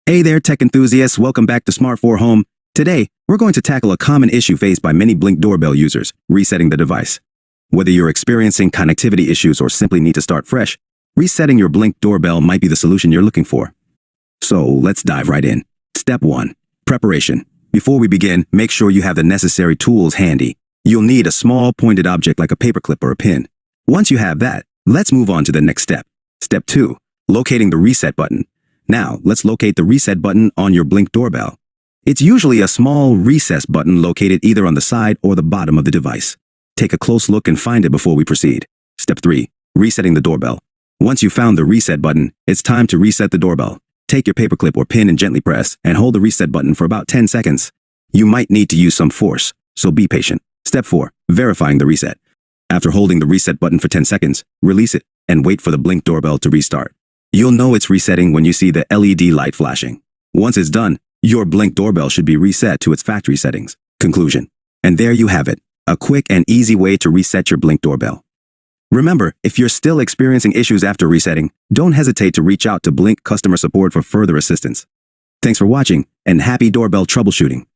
Hey there, tech enthusiasts. Welcome back to smarthome. Today, we're going to tackle a common issue faced by many Blink Doorbell users, resetting the device. Whether you're experiencing connectivity issues or simply need to start fresh, resetting your Blink Doorbell might be the solution you're looking for. So let's dive right in. Step 1. Preparation. Before we begin, make sure you have the necessary tools handy. You'll need a small pointed object like a paperclip or a pin. Once you have that, let's move on to the next step. Step 2. Locating the reset button. Now, let's locate the reset button on your Blink Doorbell. It's usually a small recess button located either on the side or the bottom of the device. Take a close look and find it before we proceed. Step 3. Resetting the doorbell. Once you've found the reset button, it's time to reset the doorbell. Take your paperclip or pin and gently press and hold the reset button for about 10 seconds. You might need to use some force, so be patient. Step 4. Verifying the reset. After holding the reset button for 10 seconds, release it and wait for the Blink Doorbell to restart. You'll know it's resetting when you see the LED light flashing. Once it's done, your Blink Doorbell should be reset to its factory settings. Conclusion. And there you have it, a quick and easy way to reset your Blink Doorbell. Remember, if you're still experiencing issues after resetting, don't hesitate to reach out to Blink customer support for further assistance. Thanks for watching, and happy doorbell troubleshooting.